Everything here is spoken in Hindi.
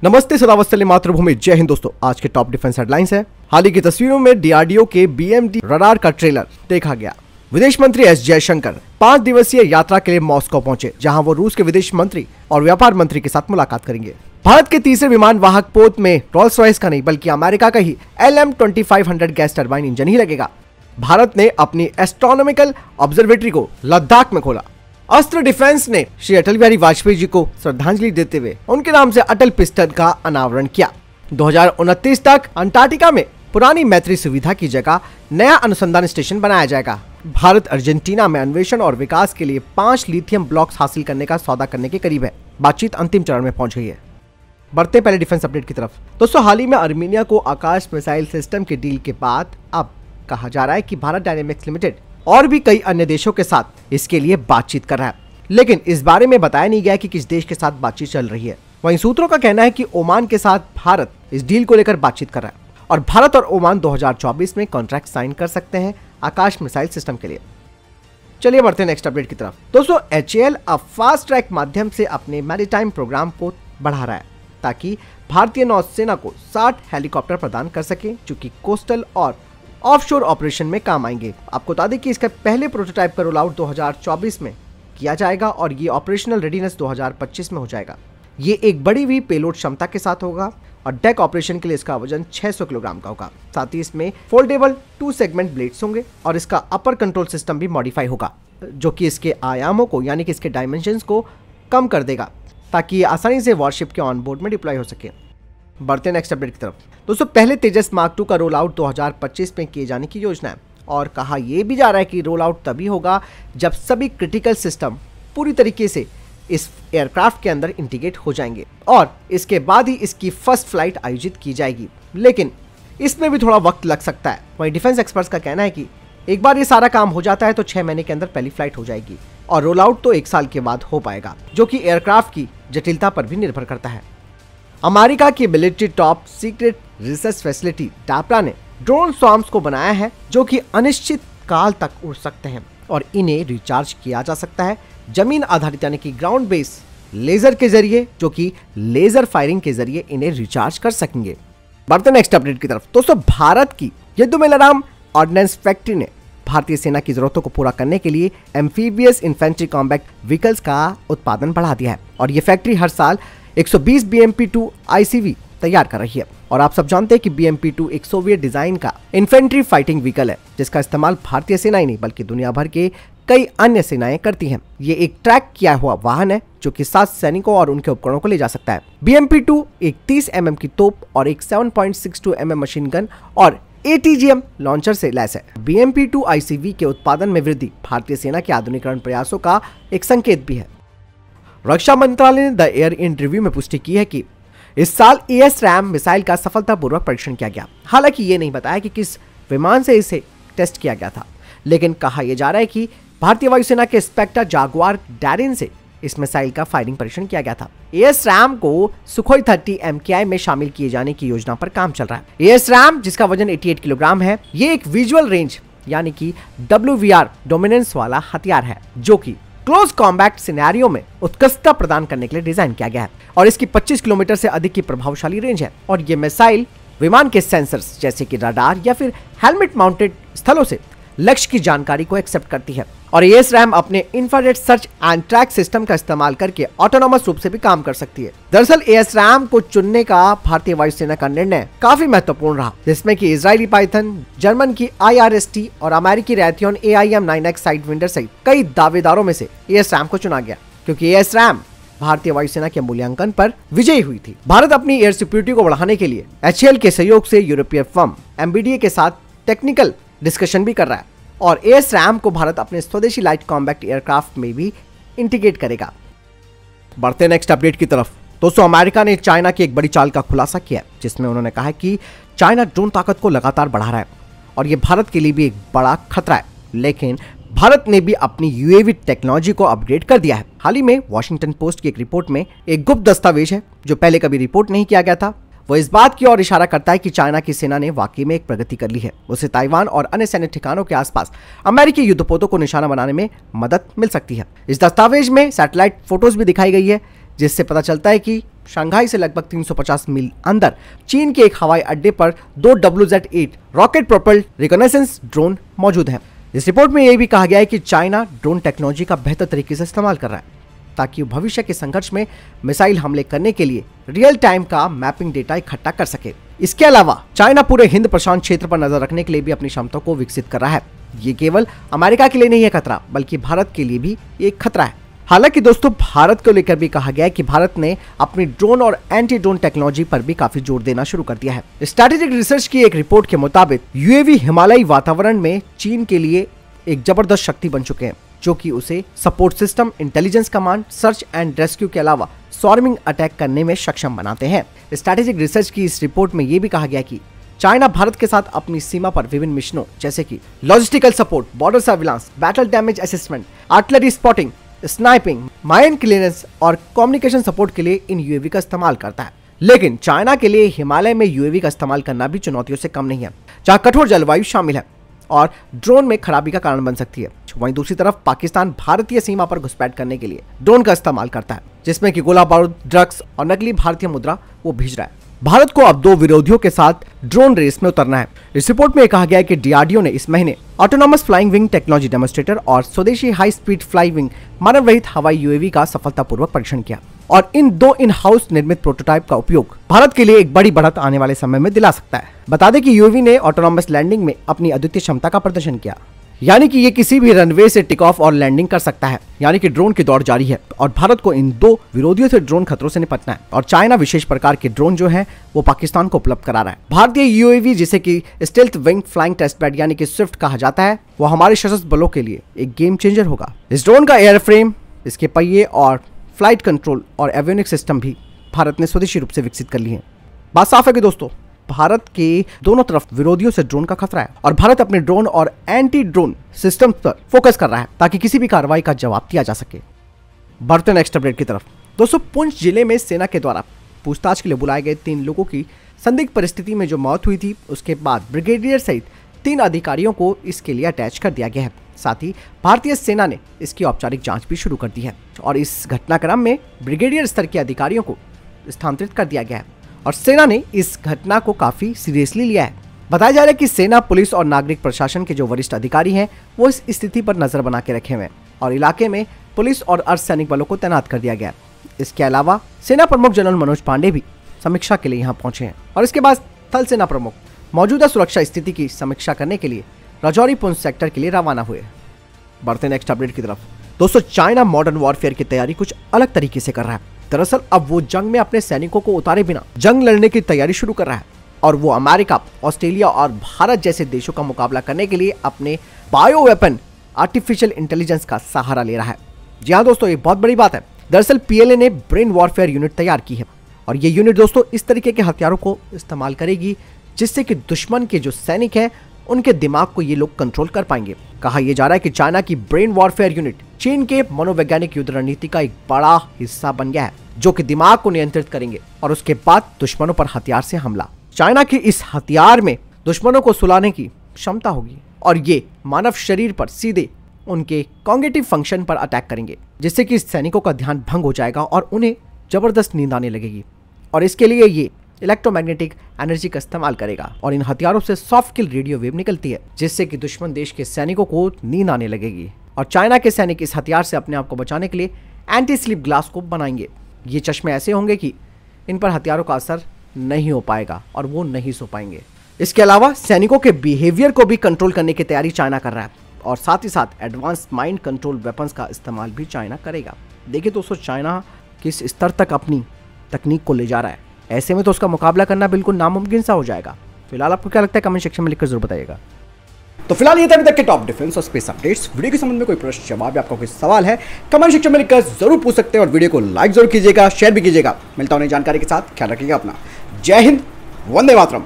नमस्ते सदावस्तली मातृभूमि, जय हिंद दोस्तों। आज के टॉप डिफेंस हेडलाइंस है। हाल ही की तस्वीरों में डीआरडीओ के बीएमडी रडार का ट्रेलर देखा गया। विदेश मंत्री एस जयशंकर 5 दिवसीय यात्रा के लिए मॉस्को पहुंचे, जहां वो रूस के विदेश मंत्री और व्यापार मंत्री के साथ मुलाकात करेंगे। भारत के तीसरे विमान वाहक पोत में रोल्स रॉयस का नहीं बल्कि अमेरिका का ही LM-2500 गैस टरबाइन इंजन ही लगेगा। भारत ने अपनी एस्ट्रोनॉमिकल ऑब्जर्वेटरी को लद्दाख में खोला। अस्त्र डिफेंस ने श्री अटल बिहारी वाजपेयी जी को श्रद्धांजलि देते हुए उनके नाम से अटल पिस्टल का अनावरण किया। 2029 तक अंटार्कटिका में पुरानी मैत्री सुविधा की जगह नया अनुसंधान स्टेशन बनाया जाएगा। भारत अर्जेंटीना में अन्वेषण और विकास के लिए 5 लिथियम ब्लॉक्स हासिल करने का सौदा करने के करीब है। बातचीत अंतिम चरण में पहुंच गई है। बढ़ते पहले डिफेंस अपडेट की तरफ। दोस्तों, हाल ही में आर्मीनिया को आकाश मिसाइल सिस्टम के डील के बाद अब कहा जा रहा है कि भारत डायनेमिक्स लिमिटेड और भी कई अन्य देशों के साथ इसके लिए बातचीत कर रहा है, लेकिन इस बारे में बताया नहीं गया कि किस देश के साथ बातचीत चल रही है। वहीं सूत्रों का कहना है कि ओमान के साथ भारत इस डील को लेकर बातचीत कर रहा है और भारत और ओमान 2024 में कॉन्ट्रैक्ट साइन कर सकते हैं आकाश मिसाइल सिस्टम के लिए। चलिए बढ़ते हैं नेक्स्ट अपडेट की तरफ। दोस्तों, HAL अब फास्ट ट्रैक माध्यम से अपने मैरीटाइम प्रोग्राम को बढ़ा रहा है ताकि भारतीय नौसेना को 60 हेलीकॉप्टर प्रदान कर सके, जो कि कोस्टल और ऑफशोर ऑपरेशन में काम आएंगे। आपको बता दें कि इसका पहले प्रोटोटाइप का रोल आउट 2024 में किया जाएगा और ये ऑपरेशनल रेडीनेस 2025 में हो जाएगा। ये एक बड़ी हुई पेलोड क्षमता के साथ होगा और डेक ऑपरेशन के लिए इसका वजन 600 किलोग्राम का होगा। साथ ही इसमें फोल्डेबल 2 सेगमेंट ब्लेड्स होंगे और इसका अपर कंट्रोल सिस्टम भी मॉडिफाई होगा, जो कि इसके आयामों को यानी कि इसके डायमेंशंस को कम कर देगा ताकि ये आसानी से वॉरशिप के ऑन बोर्ड में डिप्लॉय हो सके। बढ़ते नेक्स्ट अपडेट की तरफ। दोस्तों, पहले तेजस मार्क 2 का रोल आउट 2025 में किए जाने की योजना है और कहा यह भी जा रहा है कि रोल आउट तभी होगा जब सभी क्रिटिकल सिस्टम पूरी तरीके से इस एयरक्राफ्ट के अंदर इंटीग्रेट हो जाएंगे और इसके बाद ही इसकी फर्स्ट फ्लाइट आयोजित की जाएगी, लेकिन इसमें भी थोड़ा वक्त लग सकता है। वहीं डिफेंस एक्सपर्ट्स का कहना है कि एक बार ये सारा काम हो जाता है तो 6 महीने के अंदर पहली फ्लाइट हो जाएगी और रोल आउट तो 1 साल के बाद हो पाएगा, जो कि एयरक्राफ्ट की जटिलता पर भी निर्भर करता है। अमेरिका की military top secret research facility डापरा ने ड्रोन स्वार्म्स को बनाया है, जो कि अनिश्चित काल तक उड़ सकते हैं और इन्हें रिचार्ज किया जा सकता है जमीन आधारित यानी कि ग्राउंड बेस लेजर के जरिए, जो कि लेजर फायरिंग के जरिए इन्हें रिचार्ज कर सकेंगे। बढ़ते नेक्स्ट अपडेट की तरफ। दोस्तों, भारत की युद्धमेलाराम ऑर्डिनेंस फैक्ट्री ने भारतीय सेना की जरूरतों को पूरा करने के लिए एम्फीबियस इन्फेंट्री कॉम्बैट व्हीकल्स का उत्पादन बढ़ा दिया है और ये फैक्ट्री हर साल 120 BMP-2 ICV तैयार कर रही है। और आप सब जानते हैं कि BMP-2 एक सोवियत डिजाइन का इन्फेंट्री फाइटिंग व्हीकल है, जिसका इस्तेमाल भारतीय सेना ही नहीं बल्कि दुनिया भर के कई अन्य सेनाएं करती हैं। ये एक ट्रैक किया हुआ वाहन है जो कि 7 सैनिकों और उनके उपकरणों को ले जा सकता है। BMP-2 एक 30 mm की तोप और एक 7.62 mm मशीन गन और ATGM लॉन्चर से लैस है। BMP-2 ICV के उत्पादन में वृद्धि भारतीय सेना के आधुनिकीकरण प्रयासों का एक संकेत भी है। रक्षा मंत्रालय ने द एयर इन रिव्यू में पुष्टि की है कि इस साल ASRAAM मिसाइल का सफलतापूर्वक परीक्षण किया गया। हालांकि ये नहीं बताया कि किस विमान से इसे टेस्ट किया गया था, लेकिन कहा यह जा रहा है कि भारतीय वायुसेना के स्पेक्टर जागुआर डैरिन से इस मिसाइल का फायरिंग परीक्षण किया गया था। ASRAAM को सुखोई 30 MKI में शामिल किए जाने की योजना पर काम चल रहा है। ASRAAM, जिसका वजन 88 किलोग्राम है, ये एक विजुअल रेंज यानी कि WVR डोमिनेंस वाला हथियार है, जो कि क्लोज कॉम्बैट सिनेरियो में उत्कृष्टता प्रदान करने के लिए डिजाइन किया गया है और इसकी 25 किलोमीटर से अधिक की प्रभावशाली रेंज है। और ये मिसाइल विमान के सेंसर्स जैसे कि रडार या फिर हेलमेट माउंटेड स्थलों से लक्ष्य की जानकारी को एक्सेप्ट करती है और ASRAAM अपने infrared search and track system का इस्तेमाल करके ऑटोनोमस रूप से भी काम कर सकती है। दरअसल ASRAAM को चुनने का भारतीय वायुसेना का निर्णय काफी महत्वपूर्ण रहा, जिसमें कि इजरायली पाइथन, जर्मन की IRST और अमेरिकी रैथियन AIM-9X साइडविंडर सहित कई दावेदारों में से ASRAAM को चुना गया, क्योंकि ASRAAM भारतीय वायुसेना के मूल्यांकन पर विजयी हुई थी। भारत अपनी एयर सिक्योरिटी को बढ़ाने के लिए HAL के सहयोग से यूरोपीय फर्म MBDA के साथ टेक्निकल डिस्कशन भी कर रहा है और ASRAAM को भारत अपने स्वदेशी लाइट कॉम्बैट एयरक्राफ्ट में भी इंटीग्रेट करेगा। बढ़ते नेक्स्ट अपडेट की तरफ। दोस्तों, अमेरिका ने चाइना की एक बड़ी चाल का खुलासा किया है, जिसमें उन्होंने कहा है कि चाइना ड्रोन ताकत को लगातार बढ़ा रहा है और ये भारत के लिए भी एक बड़ा खतरा है, लेकिन भारत ने भी अपनी UAV टेक्नोलॉजी को अपग्रेड कर दिया है। हाल ही में वॉशिंगटन पोस्ट की एक रिपोर्ट में एक गुप्त दस्तावेज है जो पहले कभी रिपोर्ट नहीं किया गया था, वो इस बात की ओर इशारा करता है कि चाइना की सेना ने वाकई में एक प्रगति कर ली है। उसे ताइवान और अन्य सैन्य ठिकानों के आसपास अमेरिकी युद्धपोतों को निशाना बनाने में मदद मिल सकती है। इस दस्तावेज में सैटेलाइट फोटोज भी दिखाई गई है जिससे पता चलता है कि शंघाई से लगभग 350 मील अंदर चीन के एक हवाई अड्डे पर 2 WZ-8 रॉकेट प्रोपल्ड रिकॉनेसेंस ड्रोन मौजूद हैं। इस रिपोर्ट में यह भी कहा गया है कि चाइना ड्रोन टेक्नोलॉजी का बेहतर तरीके से इस्तेमाल कर रहा है ताकि वो भविष्य के संघर्ष में मिसाइल हमले करने के लिए रियल टाइम का मैपिंग डेटा इकट्ठा कर सके। इसके अलावा चाइना पूरे हिंद प्रशांत क्षेत्र पर नजर रखने के लिए भी अपनी क्षमता को विकसित कर रहा है। ये केवल अमेरिका के लिए नहीं है खतरा, बल्कि भारत के लिए भी एक खतरा है। हालांकि दोस्तों, भारत को लेकर भी कहा गया है कि भारत ने अपनी ड्रोन और एंटी ड्रोन टेक्नोलॉजी पर भी काफी जोर देना शुरू कर दिया है। स्ट्रैटेजिक रिसर्च की एक रिपोर्ट के मुताबिक यूएवी हिमालयी वातावरण में चीन के लिए एक जबरदस्त शक्ति बन चुके हैं, जो कि उसे support system, intelligence command, search and rescue के अलावा स्वार्मिंग अटैक करने में सक्षम बनाते हैं। स्ट्रैटेजिक रिसर्च की इस रिपोर्ट में यह भी कहा गया कि चाइना भारत के साथ अपनी सीमा पर विभिन्न मिशनों जैसे कि logistical support, border surveillance, battle damage assessment, artillery spotting, sniping, mine clearance और कम्युनिकेशन सपोर्ट के लिए इन यूएवी का इस्तेमाल करता है। लेकिन चाइना के लिए हिमालय में यूएवी का इस्तेमाल करना भी चुनौतियों से कम नहीं है, जहां कठोर जलवायु शामिल है और ड्रोन में खराबी का कारण बन सकती है। वहीं दूसरी तरफ पाकिस्तान भारतीय सीमा पर घुसपैठ करने के लिए ड्रोन का इस्तेमाल करता है, जिसमें कि गोला बारूद, ड्रग्स और नकली भारतीय मुद्रा वो भेज रहा है। भारत को अब 2 विरोधियों के साथ ड्रोन रेस में उतरना है। इस रिपोर्ट में कहा गया है कि डीआरडीओ ने इस महीने autonomous flying wing technology demonstrator और स्वदेशी हाई स्पीड फ्लाइंग विंग मानव रहित हवाई यूएवी का सफलतापूर्वक परीक्षण किया और इन 2 इन हाउस निर्मित प्रोटोटाइप का उपयोग भारत के लिए एक बड़ी बढ़त आने वाले समय में दिला सकता है। बता दें कि यूएवी ने ऑटोनॉमस लैंडिंग में अपनी अद्वितीय क्षमता का प्रदर्शन किया, यानी कि ये किसी भी रनवे से टेक ऑफ और लैंडिंग कर सकता है, यानी कि ड्रोन की दौड़ जारी है और भारत को इन 2 विरोधियों से ड्रोन खतरों से निपटना है और चाइना विशेष प्रकार के ड्रोन जो है वो पाकिस्तान को उपलब्ध करा रहा है। भारतीय यूएवी, जिसे कि stealth wing flying test bed यानी कि स्विफ्ट कहा जाता है, वो हमारे सशस्त्र बलों के लिए एक गेम चेंजर होगा। इस ड्रोन का एयरफ्रेम, इसके पहिए और फ्लाइट कंट्रोल और एवियोनिक्स सिस्टम भी भारत ने स्वदेशी रूप से विकसित कर लिए हैं। बात साफ है कि दोस्तों, भारत के दोनों तरफ विरोधियों से ड्रोन का खतरा है और भारत अपने ड्रोन और एंटी ड्रोन सिस्टम पर फोकस कर रहा है ताकि किसी भी कार्रवाई का जवाब दिया जा सके। बढ़ते नेक्स्ट अपडेट की तरफ। दोस्तों, पुंछ जिले में सेना के द्वारा पूछताछ के लिए बुलाए गए 3 लोगों की संदिग्ध परिस्थिति में जो मौत हुई थी, उसके बाद ब्रिगेडियर सहित 3 अधिकारियों को इसके लिए अटैच कर दिया गया है। साथ ही भारतीय सेना ने इसकी औपचारिक जांच भी शुरू कर दी है और इस घटनाक्रम में ब्रिगेडियर स्तर के अधिकारियों को स्थानांतरित कर दिया गया है और सेना ने इस घटना को काफी सीरियसली लिया है। बताया जा रहा है कि सेना, पुलिस और नागरिक प्रशासन के जो वरिष्ठ अधिकारी हैं वो इस स्थिति पर नजर बना के रखे हुए हैं और इलाके में पुलिस और अर्धसैनिक बलों को तैनात कर दिया गया है। इसके अलावा सेना प्रमुख जनरल मनोज पांडे भी समीक्षा के लिए यहाँ पहुंचे हैं और इसके बाद थल सेना प्रमुख मौजूदा सुरक्षा स्थिति की समीक्षा करने के लिए राजौरी पुंछ सेक्टर के लिए रवाना हुए। बढ़ते नेक्स्ट अपडेट की तरफ। दोस्तों, चाइना मॉडर्न वॉरफेयर की तैयारी कुछ अलग तरीके से कर रहा है। दरअसल अब वो जंग में अपने सैनिकों को उतारे बिना जंग लड़ने की तैयारी शुरू कर रहा है और वो अमेरिका, ऑस्ट्रेलिया और भारत जैसे देशों का मुकाबला करने के लिए अपने बायो वेपन आर्टिफिशियल इंटेलिजेंस का सहारा ले रहा है। जी हाँ दोस्तों, ये बहुत बड़ी बात है। दरअसल पीएलए ने ब्रेन वॉरफेयर यूनिट तैयार की है और ये यूनिट दोस्तों इस तरीके के हथियारों को इस्तेमाल करेगी जिससे कि दुश्मन के जो सैनिक हैं उनके दिमाग को ये लोग कंट्रोल कर पाएंगे। कहा यह जा रहा है कि चाइना की ब्रेन वॉरफेयर यूनिट चीन के मनोवैज्ञानिक युद्ध रणनीति का एक बड़ा हिस्सा बन गया है, जो कि दिमाग को नियंत्रित करेंगे और उसके बाद दुश्मनों पर हथियार से हमला। चाइना के इस हथियार में दुश्मनों को सुलाने की क्षमता होगी और ये मानव शरीर पर सीधे उनके कॉग्निटिव फंक्शन पर अटैक करेंगे, जिससे कि सैनिकों का ध्यान भंग हो जाएगा और उन्हें जबरदस्त नींद आने लगेगी और इसके लिए ये इलेक्ट्रोमैग्नेटिक एनर्जी का इस्तेमाल करेगा और इन हथियारों से सॉफ्ट किल रेडियो वेव निकलती है, जिससे कि दुश्मन देश के सैनिकों को नींद आने लगेगी और चाइना के सैनिक इस हथियार से अपने आप को बचाने के लिए एंटी स्लीप ग्लास को बनाएंगे। ये चश्मे ऐसे होंगे कि इन पर हथियारों का असर नहीं हो पाएगा और वो नहीं सो पाएंगे। इसके अलावा सैनिकों के बिहेवियर को भी कंट्रोल करने की तैयारी चाइना कर रहा है और साथ ही साथ एडवांस माइंड कंट्रोल वेपन्स का इस्तेमाल भी चाइना करेगा। देखिए दोस्तों, चाइना किस स्तर तक अपनी तकनीक को ले जा रहा है, ऐसे में तो उसका मुकाबला करना बिल्कुल नामुमकिन सा हो जाएगा। फिलहाल आपको क्या लगता है, कमेंट सेक्शन में लिखकर जरूर बताइएगा। तो फिलहाल ये था अभी तक के टॉप डिफेंस और स्पेस अपडेट्स। वीडियो के संबंध में कोई प्रश्न, जवाब या आपका कोई सवाल है, कमेंट सेक्शन में लिखकर जरूर पूछ सकते हैं और वीडियो को लाइक जरूर कीजिएगा, शेयर भी कीजिएगा। मिलता हूं नई जानकारी के साथ, ख्याल रखिएगा अपना। जय हिंद, वंदे मातरम।